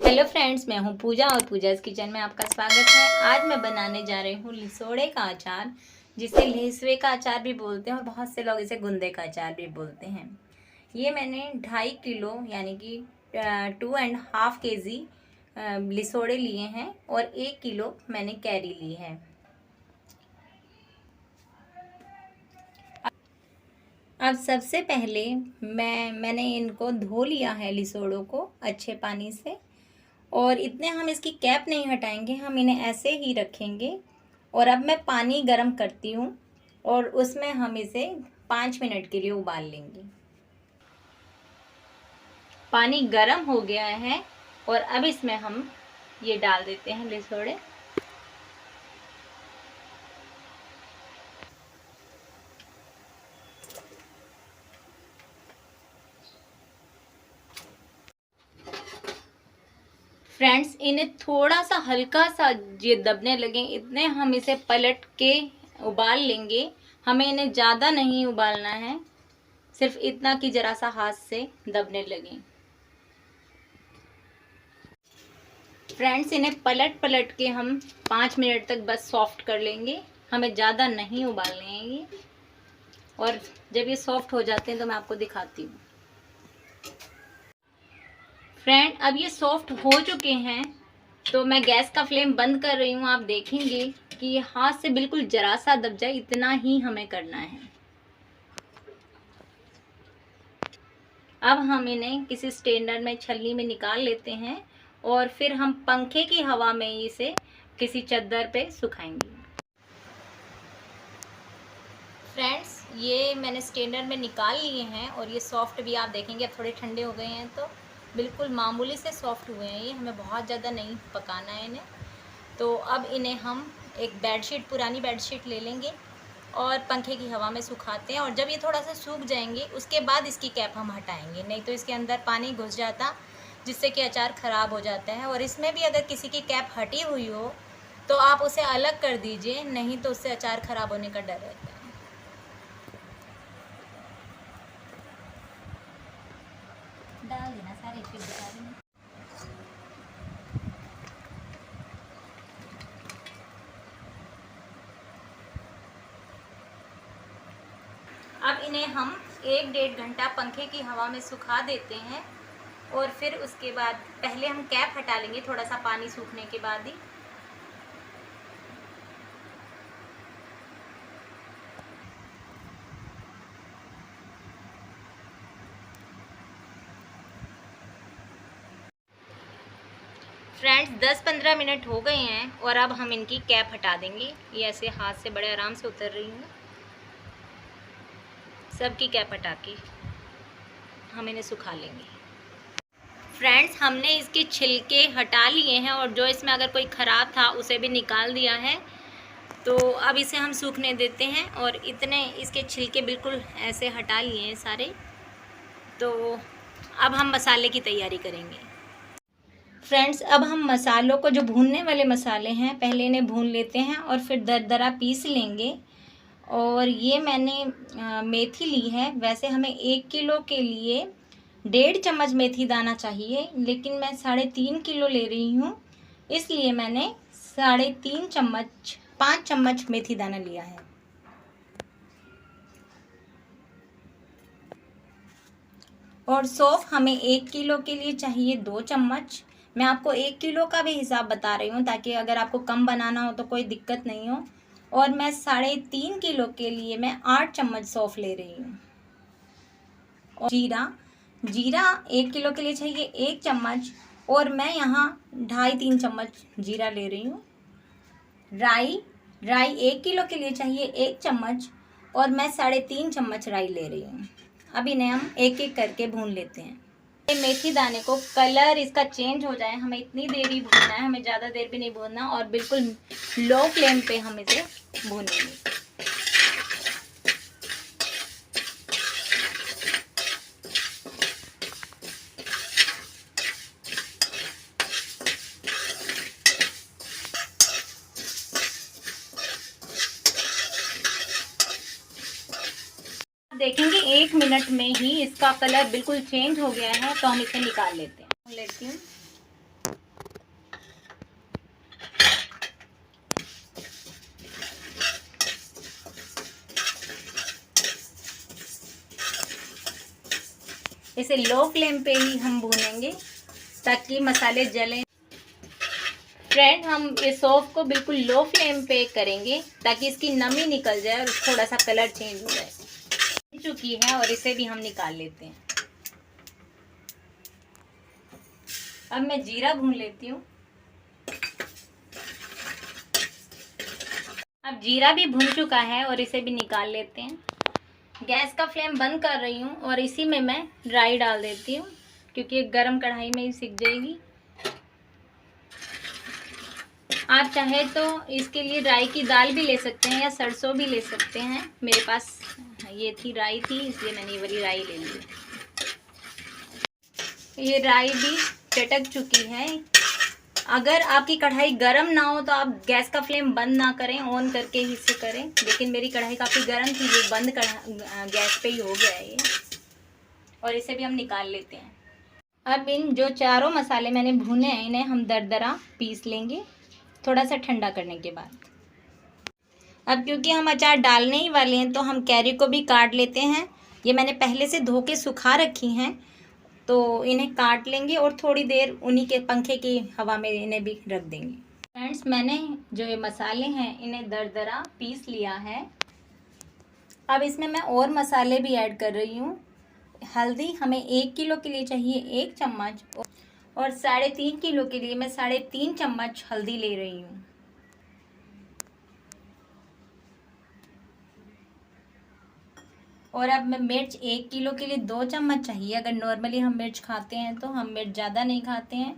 Hello friends, मैं हूं पूजा और पूजा's किचन में आपका स्वागत है। आज मैं बनाने जा रही हूं लिसोड़े का अचार, जिसे लेसवे का अचार भी बोलते हैं और बहुत से लोग इसे गुंदे का अचार भी बोलते हैं। ये मैंने 2.5 किलो यानी कि 2.5 kg लिसोड़े लिए हैं और 1 किलो मैंने कैरी ली है। अब सबसे पहले मैंने इनको धो लिया है लिसोड़ों को अच्छे पानी से, और इतने हम इसकी कैप नहीं हटाएंगे, हम इन्हें ऐसे ही रखेंगे। और अब मैं पानी गरम करती हूँ और उसमें हम इसे 5 मिनट के लिए उबाल लेंगे। पानी गरम हो गया है और अब इसमें हम ये डाल देते हैं लिसोड़े। फ्रेंड्स, इन्हें थोड़ा सा हल्का सा ये दबने लगे इतने हम इसे पलट के उबाल लेंगे। हमें इन्हें ज़्यादा नहीं उबालना है, सिर्फ इतना कि ज़रा सा हाथ से दबने लगे। फ्रेंड्स, इन्हें पलट पलट के हम 5 मिनट तक बस सॉफ्ट कर लेंगे, हमें ज़्यादा नहीं उबालने हैं ये। और जब ये सॉफ्ट हो जाते हैं तो मैं आपको दिखाती हूँ। फ्रेंड, अब ये सॉफ्ट हो चुके हैं तो मैं गैस का फ्लेम बंद कर रही हूँ। आप देखेंगे कि ये हाथ से बिल्कुल जरा सा दब जाए, इतना ही हमें करना है। अब हम इन्हें किसी स्ट्रेनर में, छलनी में निकाल लेते हैं और फिर हम पंखे की हवा में इसे किसी चद्दर पे सुखाएंगे। फ्रेंड्स, ये मैंने स्ट्रेनर में निकाल लिए हैं और ये सॉफ्ट भी आप देखेंगे, अब थोड़े ठंडे हो गए हैं तो बिल्कुल मामूली से सॉफ्ट हुए हैं ये। हमें बहुत ज़्यादा नहीं पकाना है इन्हें। तो अब इन्हें हम एक बेडशीट, पुरानी बेडशीट ले लेंगे और पंखे की हवा में सुखाते हैं। और जब ये थोड़ा सा सूख जाएंगे उसके बाद इसकी कैप हम हटाएंगे, नहीं तो इसके अंदर पानी घुस जाता जिससे कि अचार ख़राब हो जाता है। और इसमें भी अगर किसी की कैप हटी हुई हो तो आप उसे अलग कर दीजिए, नहीं तो उससे अचार ख़राब होने का डर रहता है। डाल देना सारे, फिर बता देना। अब इन्हें हम 1-1.5 घंटा पंखे की हवा में सुखा देते हैं और फिर उसके बाद पहले हम कैप हटा लेंगे थोड़ा सा पानी सूखने के बाद ही। फ्रेंड्स, 10-15 मिनट हो गए हैं और अब हम इनकी कैप हटा देंगे। ये ऐसे हाथ से बड़े आराम से उतर रही हूँ। सबकी कैप हटा के हम इन्हें सुखा लेंगे। फ्रेंड्स, हमने इसके छिलके हटा लिए हैं और जो इसमें अगर कोई ख़राब था उसे भी निकाल दिया है। तो अब इसे हम सूखने देते हैं और इतने इसके छिलके बिल्कुल ऐसे हटा लिए हैं सारे। तो अब हम मसाले की तैयारी करेंगे। फ्रेंड्स, अब हम मसालों को, जो भूनने वाले मसाले हैं, पहले इन्हें भून लेते हैं और फिर दरदरा पीस लेंगे। और ये मैंने मेथी ली है। वैसे हमें 1 किलो के लिए 1.5 चम्मच मेथी दाना चाहिए, लेकिन मैं 3.5 किलो ले रही हूँ, इसलिए मैंने 3.5 चम्मच, 5 चम्मच मेथी दाना लिया है। और सौंफ हमें 1 किलो के लिए चाहिए 2 चम्मच। मैं आपको 1 किलो का भी हिसाब बता रही हूँ ताकि अगर आपको कम बनाना हो तो कोई दिक्कत नहीं हो। और मैं 3.5 किलो के लिए मैं 8 चम्मच सौंफ ले रही हूँ। और जीरा 1 किलो के लिए चाहिए 1 चम्मच, और मैं यहाँ 2.5-3 चम्मच जीरा ले रही हूँ। राई 1 किलो के लिए चाहिए 1 चम्मच, और मैं 3.5 चम्मच राई ले रही हूँ। अब इन्हें हम एक एक करके भून लेते हैं। ये मेथी दाने को कलर इसका चेंज हो जाए, हमें इतनी देर ही भूनना है, हमें ज़्यादा देर भी नहीं भूनना। और बिल्कुल लो फ्लेम पे हम इसे भूनेंगे। देखेंगे 1 मिनट में ही इसका कलर बिल्कुल चेंज हो गया है, तो हम इसे निकाल लेते हैं। लेती हूँ। इसे लो फ्लेम पे ही हम भूनेंगे ताकि मसाले जलें। फ्रेंड, हम इस सौंफ को बिल्कुल लो फ्लेम पे करेंगे ताकि इसकी नमी निकल जाए और थोड़ा सा कलर चेंज हो जाए। चुकी है और इसे भी हम निकाल लेते हैं। अब मैं जीरा भून लेती हूँ। अब जीरा भी भून चुका है और इसे भी निकाल लेते हैं। गैस का फ्लेम बंद कर रही हूँ और इसी में मैं राई डाल देती हूँ क्योंकि गरम कढ़ाई में ही सिक जाएगी। आप चाहे तो इसके लिए राई की दाल भी ले सकते हैं या सरसों भी ले सकते हैं। मेरे पास ये थी, राई थी, इसलिए मैंने ये वाली राई ले ली। ये राई भी चटक चुकी है। अगर आपकी कढ़ाई गरम ना हो तो आप गैस का फ्लेम बंद ना करें, ऑन करके ही इसे करें। लेकिन मेरी कढ़ाई काफ़ी गर्म थी, ये बंद गैस पे ही हो गया है ये। और इसे भी हम निकाल लेते हैं। अब इन जो चारों मसाले मैंने भुने हैं इन्हें हम दरदरा पीस लेंगे थोड़ा सा ठंडा करने के बाद। अब क्योंकि हम अचार डालने ही वाले हैं तो हम कैरी को भी काट लेते हैं। ये मैंने पहले से धो के सुखा रखी हैं, तो इन्हें काट लेंगे और थोड़ी देर उन्हीं के पंखे की हवा में इन्हें भी रख देंगे। फ्रेंड्स, मैंने जो ये मसाले हैं इन्हें दरदरा पीस लिया है। अब इसमें मैं और मसाले भी ऐड कर रही हूँ। हल्दी हमें 1 किलो के लिए चाहिए 1 चम्मच, और 3.5 किलो के लिए मैं 3.5 चम्मच हल्दी ले रही हूँ। और अब मैं मिर्च 1 किलो के लिए 2 चम्मच चाहिए। अगर नॉर्मली हम मिर्च खाते हैं तो हम मिर्च ज़्यादा नहीं खाते हैं,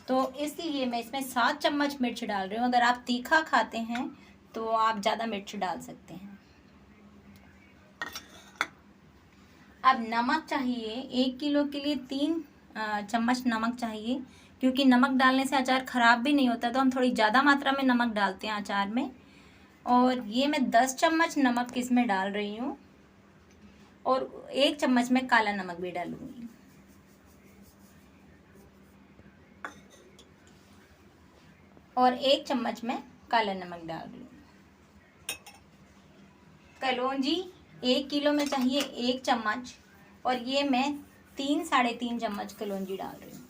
तो इसलिए मैं इसमें 7 चम्मच मिर्च डाल रही हूँ। अगर आप तीखा खाते हैं तो आप ज़्यादा मिर्च डाल सकते हैं। अब नमक चाहिए 1 किलो के लिए 3 चम्मच नमक चाहिए, क्योंकि नमक डालने से अचार ख़राब भी नहीं होता, तो हम थोड़ी ज़्यादा मात्रा में नमक डालते हैं अचार में। और ये मैं 10 चम्मच नमक इसमें डाल रही हूँ, और 1 चम्मच में काला नमक भी डालूंगी। और 1 चम्मच में काला नमक डाल रही हूँ। कलौंजी 1 किलो में चाहिए 1 चम्मच, और ये मैं 3-3.5 चम्मच कलौंजी डाल रही हूँ।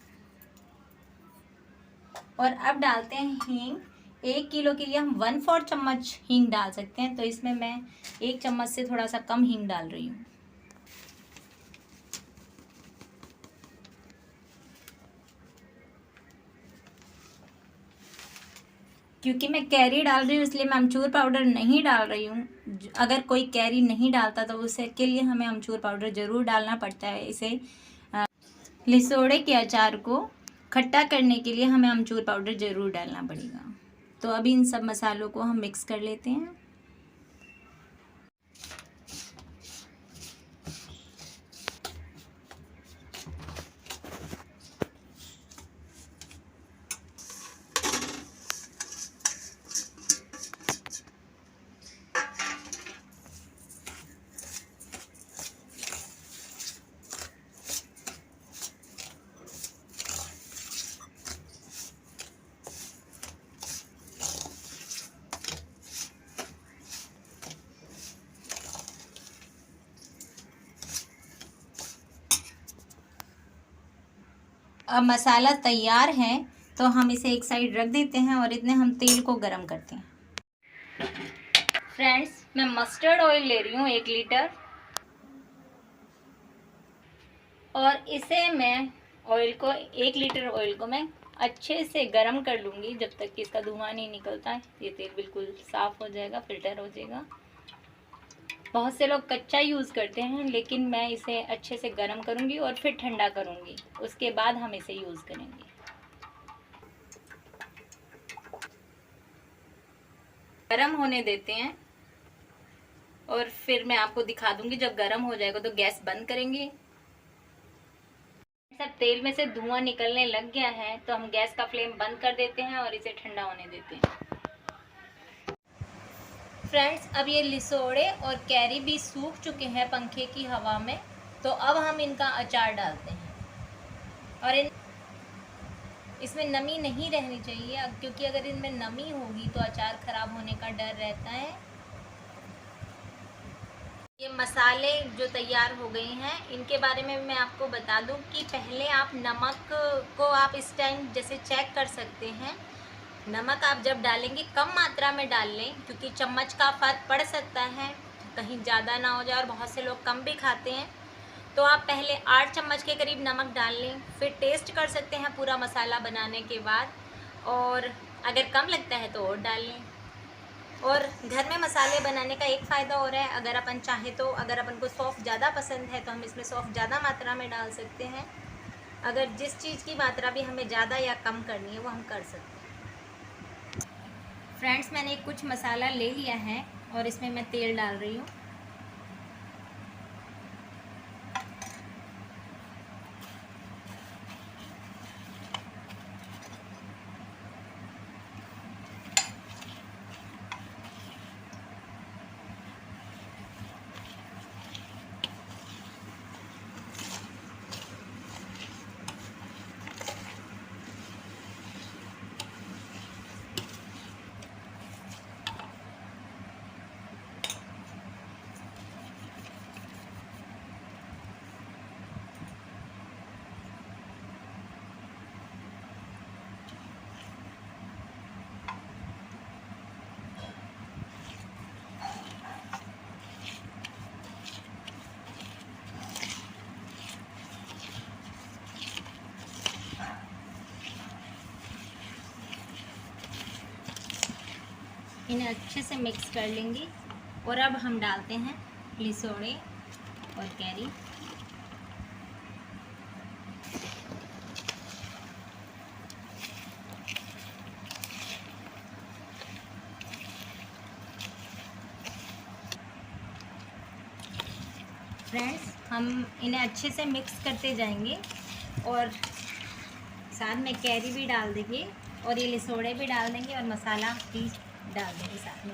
और अब डालते हैं हींग। 1 किलो के लिए हम 1/4 चम्मच हींग डाल सकते हैं, तो इसमें मैं 1 चम्मच से थोड़ा सा कम हींग डाल रही हूँ। क्योंकि मैं कैरी डाल रही हूँ इसलिए मैं अमचूर पाउडर नहीं डाल रही हूँ। अगर कोई कैरी नहीं डालता तो उसके लिए हमें अमचूर पाउडर ज़रूर डालना पड़ता है। इसे लिसोड़े के अचार को खट्टा करने के लिए हमें अमचूर पाउडर ज़रूर डालना पड़ेगा। तो अभी इन सब मसालों को हम मिक्स कर लेते हैं। अब मसाला तैयार है तो हम इसे एक साइड रख देते हैं और इतने हम तेल को गरम करते हैं। फ्रेंड्स, मैं मस्टर्ड ऑयल ले रही हूँ 1 लीटर, और इसे मैं 1 लीटर ऑयल को मैं अच्छे से गरम कर लूँगी जब तक कि इसका धुआं नहीं निकलता है। ये तेल बिल्कुल साफ़ हो जाएगा, फिल्टर हो जाएगा। बहुत से लोग कच्चा यूज़ करते हैं, लेकिन मैं इसे अच्छे से गरम करूँगी और फिर ठंडा करूँगी, उसके बाद हम इसे यूज़ करेंगे। गरम होने देते हैं और फिर मैं आपको दिखा दूँगी। जब गरम हो जाएगा तो गैस बंद करेंगे। सब तेल में से धुआं निकलने लग गया है तो हम गैस का फ्लेम बंद कर देते हैं और इसे ठंडा होने देते हैं। फ्रेंड्स, अब ये लिसोड़े और कैरी भी सूख चुके हैं पंखे की हवा में, तो अब हम इनका अचार डालते हैं। और इसमें नमी नहीं रहनी चाहिए, क्योंकि अगर इनमें नमी होगी तो अचार ख़राब होने का डर रहता है। ये मसाले जो तैयार हो गए हैं, इनके बारे में मैं आपको बता दूं कि पहले आप नमक को आप इस टाइम जैसे चेक कर सकते हैं। नमक आप जब डालेंगे कम मात्रा में डाल लें, क्योंकि चम्मच का फ़र्क पड़ सकता है, कहीं ज़्यादा ना हो जाए, और बहुत से लोग कम भी खाते हैं। तो आप पहले 8 चम्मच के करीब नमक डाल लें, फिर टेस्ट कर सकते हैं पूरा मसाला बनाने के बाद, और अगर कम लगता है तो और डाल लें। और घर में मसाले बनाने का एक फ़ायदा हो रहा है, अगर अपन चाहे तो, अगर अपन को सौंफ ज़्यादा पसंद है तो हम इसमें सौंफ ज़्यादा मात्रा में डाल सकते हैं। अगर जिस चीज़ की मात्रा भी हमें ज़्यादा या कम करनी है वो हम कर सकते हैं। फ्रेंड्स, मैंने कुछ मसाला ले लिया है और इसमें मैं तेल डाल रही हूँ। इन्हें अच्छे से मिक्स कर लेंगे और अब हम डालते हैं लिसोड़े और कैरी। फ्रेंड्स, हम इन्हें अच्छे से मिक्स करते जाएंगे और साथ में कैरी भी डाल देंगे और ये लिसोड़े भी डाल देंगे और मसाला भी डाल देंगे साथ में।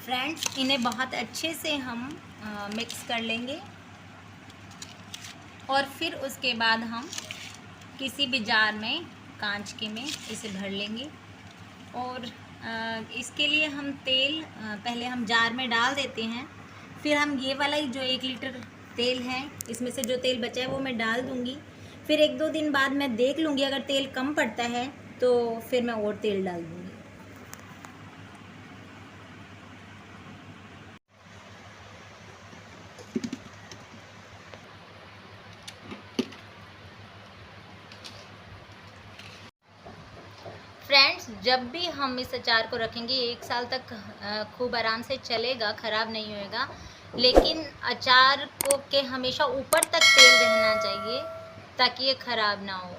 फ्रेंड्स, इन्हें बहुत अच्छे से हम मिक्स कर लेंगे और फिर उसके बाद हम किसी भी जार में, कांच के में, इसे भर लेंगे। और इसके लिए हम तेल पहले हम जार में डाल देते हैं, फिर हम ये वाला ही जो 1 लीटर तेल है, इसमें से जो तेल बचा है वो मैं डाल दूँगी। फिर 1-2 दिन बाद मैं देख लूँगी, अगर तेल कम पड़ता है तो फिर मैं और तेल डाल दूँगी। फ्रेंड्स, जब भी हम इस अचार को रखेंगे 1 साल तक खूब आराम से चलेगा, ख़राब नहीं होएगा। लेकिन अचार को के हमेशा ऊपर तक तेल रहना चाहिए ताकि ये ख़राब ना हो।